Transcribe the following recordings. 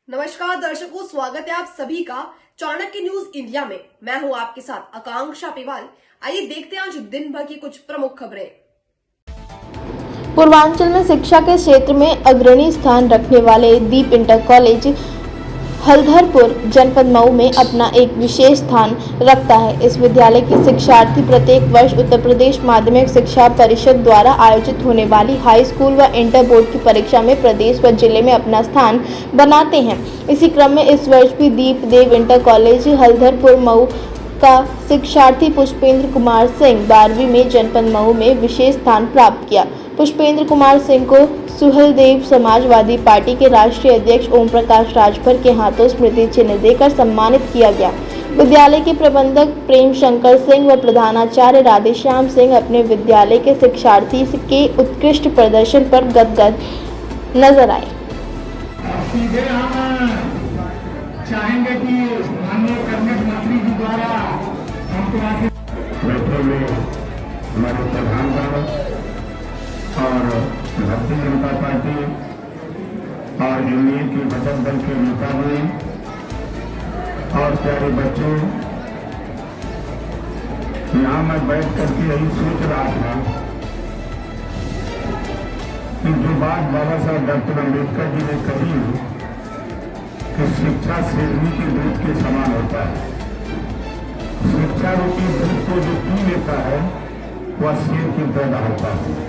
नमस्कार दर्शकों, स्वागत है आप सभी का चाणक्य न्यूज इंडिया में। मैं हूं आपके साथ आकांक्षा पिवाल। आइए देखते हैं आज दिन भर की कुछ प्रमुख खबरें। पूर्वांचल में शिक्षा के क्षेत्र में अग्रणी स्थान रखने वाले दीप इंटर कॉलेज हल्धरपुर जनपद मऊ में अपना एक विशेष स्थान रखता है। इस विद्यालय के शिक्षार्थी प्रत्येक वर्ष उत्तर प्रदेश माध्यमिक शिक्षा परिषद द्वारा आयोजित होने वाली हाई स्कूल व इंटर बोर्ड की परीक्षा में प्रदेश व जिले में अपना स्थान बनाते हैं। इसी क्रम में इस वर्ष भी दीप देव इंटर कॉलेज हल्धरपुर मऊ का शिक्षार्थी पुष्पेंद्र कुमार सिंह 12वीं में जनपद मऊ में विशेष स्थान प्राप्त किया। पुष्पेंद्र कुमार सिंह को सुहलदेव समाजवादी पार्टी के राष्ट्रीय अध्यक्ष ओम प्रकाश राजभर के हाथों स्मृति चिन्ह देकर सम्मानित किया गया। विद्यालय के प्रबंधक प्रेम शंकर सिंह व प्रधानाचार्य राधेश्याम सिंह अपने विद्यालय के शिक्षार्थी के उत्कृष्ट प्रदर्शन पर गदगद नजर आए। सीधे हम चाहेंगे कि माननीय कैबिनेट मंत्री जी द्वारा हमको बैठे हुए हमारे प्रधानमंत्री और भारतीय जनता पार्टी और एनडीए के घटक दल के नेता हुए और प्यारे बच्चों, यहाँ मैं बैठ करके यही सोच रहा था कि जो बात बाबा साहब डॉक्टर अम्बेडकर जी ने कही कि शिक्षा शेरनी के दूध के समान होता है। शिक्षा रूपी दूध को जो पी लेता है वह शेर की पैदा होता है।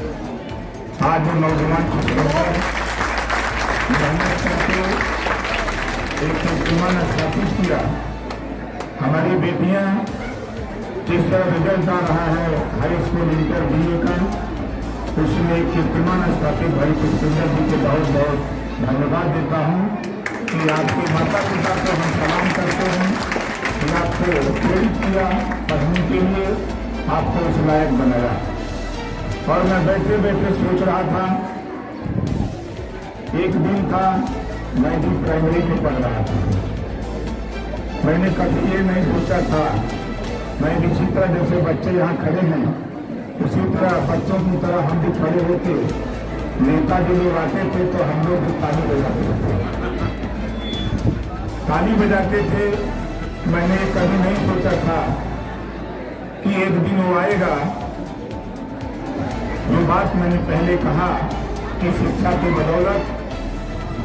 आज जो नौजवान छात्र मेहनत करके एक कीर्तिमान स्थापित किया, हमारी बेटियां जिस तरह रिजल्ट आ रहा है हाई स्कूल इंटर बीए का, उसमें एक कीर्तिमान स्थापित भाई पुष्पेंद्र जी को बहुत बहुत धन्यवाद देता हूं कि आपके माता पिता को हम सलाम करते हैं कि आपको प्रेरित किया पढ़ने के लिए, आपको उस लायक बनाया। और मैं बैठे बैठे सोच रहा था, एक दिन था मैं भी प्राइमरी में पढ़ रहा था, मैंने कभी ये नहीं सोचा था मैं इसी तरह जैसे बच्चे यहाँ खड़े हैं उसी तरह बच्चों की तरह हम भी खड़े होते, नेता जो लोग आते थे तो हम लोग भी ताली बजाते थे, ताली बजाते थे। मैंने कभी नहीं सोचा था कि एक दिन वो आएगा। जो बात मैंने पहले कहा कि शिक्षा की बदौलत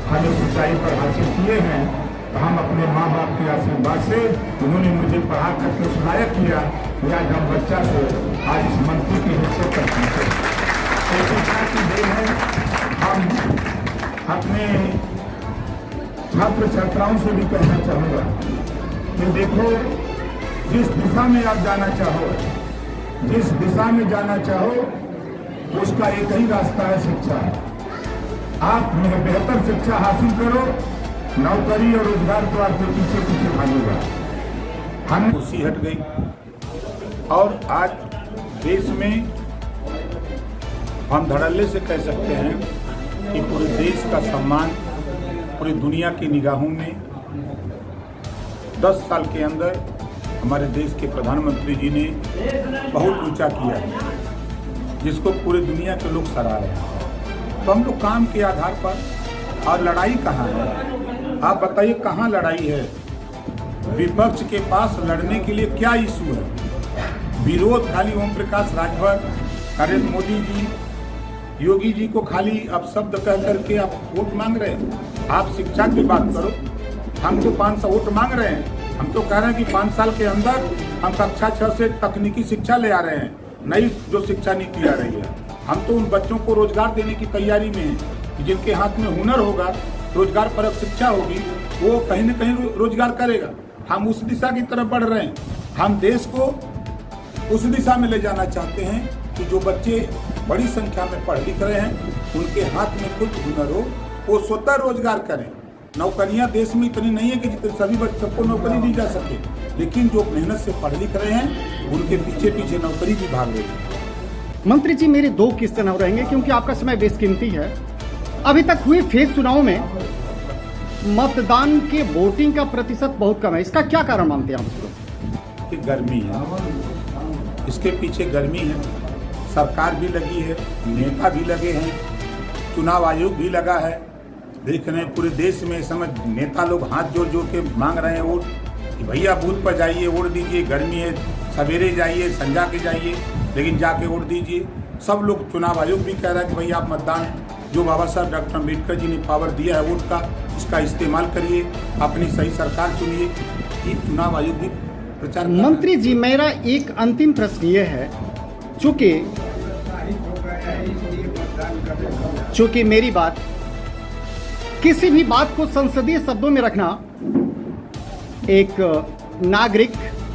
हम इस ऊंचाई पर हासिल किए हैं, तो हम अपने माँ बाप के आशीर्वाद से उन्होंने मुझे पढ़ा करके उस लायक किया कि आज हम बच्चा से आज इस मंत्री के हिस्से पर पहुंचे। तो शिक्षा की देन है। हम अपने छात्र छात्राओं से भी कहना चाहूँगा कि देखो, जिस दिशा में आप जाना चाहो, जिस दिशा में जाना चाहो उसका एक ही रास्ता है, शिक्षा। आप बेहतर शिक्षा हासिल करो, नौकरी और रोजगार तो आपके पीछे पीछे भागेगा। हम कुर्सी हट गई और आज देश में हम धड़ल्ले से कह सकते हैं कि पूरे देश का सम्मान पूरी दुनिया की निगाहों में 10 साल के अंदर हमारे देश के प्रधानमंत्री जी ने बहुत ऊंचा किया है, जिसको पूरी दुनिया के लोग सराह रहे हैं। तो हम लोग काम के आधार पर, और लड़ाई कहाँ है? आप बताइए कहाँ लड़ाई है? विपक्ष के पास लड़ने के लिए क्या इशू है? विरोध खाली ओम प्रकाश राजभर, नरेंद्र मोदी जी, योगी जी को खाली अब शब्द कह करके आप वोट मांग रहे हैं। आप शिक्षा की बात करो। हम तो 500 वोट मांग रहे हैं। हम तो कह रहे हैं कि 5 साल के अंदर हम कक्षा 6 से तकनीकी शिक्षा ले आ रहे हैं, नई जो शिक्षा नीति आ रही है। हम तो उन बच्चों को रोजगार देने की तैयारी में हैं, जिनके हाथ में हुनर होगा, रोजगार परक शिक्षा होगी, वो कहीं न कहीं रोजगार करेगा। हम उस दिशा की तरफ बढ़ रहे हैं। हम देश को उस दिशा में ले जाना चाहते हैं कि जो बच्चे बड़ी संख्या में पढ़ लिख रहे हैं, उनके हाथ में कुछ हुनर हो, वो स्वतः रोजगार करें। नौकरियां देश में इतनी नहीं है कि जितने सभी बच्चों को नौकरी दी जा सके, लेकिन जो मेहनत से पढ़ लिख रहे हैं उनके पीछे पीछे नौकरी भी भाग रही है। मंत्री जी, मेरे 2 क्वेश्चन और रहेंगे क्योंकि आपका समय बेशकीमती है। अभी तक हुए फेज चुनाव में मतदान के वोटिंग का प्रतिशत बहुत कम है, इसका क्या कारण मानते हैं आप उसको? कि गर्मी है, इसके पीछे गर्मी है। सरकार भी लगी है, नेता भी लगे हैं, चुनाव आयोग भी लगा है, देख रहे हैं पूरे देश में इस समय नेता लोग हाथ जोड़ जोड़ के मांग रहे हैं वोट कि भैया बूथ पर जाइए वोट दीजिए, गर्मी है सवेरे जाइए संजा के जाइए लेकिन जाके वोट दीजिए। सब लोग, चुनाव आयोग भी कह रहा है कि भैया आप मतदान जो बाबा साहब डॉक्टर अम्बेडकर जी ने पावर दिया है वोट का, इसका इस्तेमाल करिए, अपनी सही सरकार चुनिए। ये चुनाव आयोग भी प्रचार कर रहा है। मंत्री जी, मेरा एक अंतिम प्रश्न ये है, चूंकि मेरी बात, किसी भी बात को संसदीय शब्दों में रखना एक नागरिक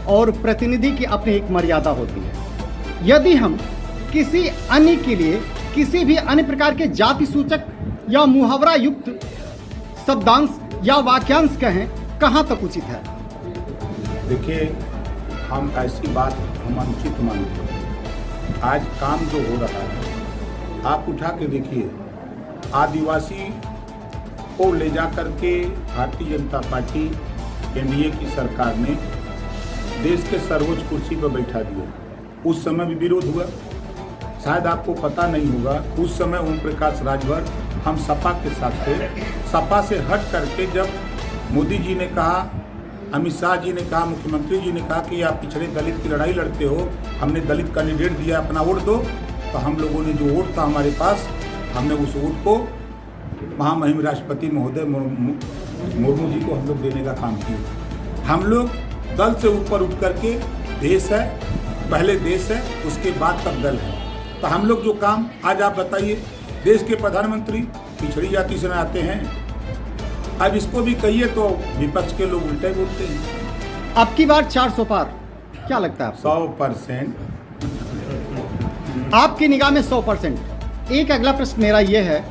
और प्रतिनिधि की अपनी एक मर्यादा होती है। यदि हम किसी अन्य के लिए किसी भी अन्य प्रकार के जाति सूचक या मुहावरा युक्त शब्दांश या वाक्यांश कहें, कहाँ तक उचित है? देखिए, हम ऐसी बात हम अनुचित मानते हैं। आज काम जो हो रहा है आप उठा के देखिए, आदिवासी को ले जा कर के भारतीय जनता पार्टी एनडीए की सरकार ने देश के सर्वोच्च कुर्सी पर बैठा दिया। उस समय भी विरोध हुआ, शायद आपको पता नहीं होगा, उस समय ओम प्रकाश राजभर हम सपा के साथ थे। सपा से हट करके जब मोदी जी ने कहा, अमित शाह जी ने कहा, मुख्यमंत्री जी ने कहा कि आप पिछड़े दलित की लड़ाई लड़ते हो, हमने दलित कैंडिडेट दिया, अपना वोट दो, तो हम लोगों ने जो वोट था हमारे पास, हमने उस वोट को महामहिम राष्ट्रपति महोदय मुर्मू जी को हम लोग देने का काम किया। हम लोग दल से ऊपर उठ करके देश है, पहले देश है उसके बाद तब दल है। तो हम लोग जो काम, आज आप बताइए, देश के प्रधानमंत्री पिछड़ी जाति से आते हैं, अब इसको भी कहिए तो विपक्ष के लोग उल्टे बोलते हैं। अब की बार 400 पार, क्या लगता है आपको? 100%। आपकी निगाह में 100%। एक अगला प्रश्न मेरा ये है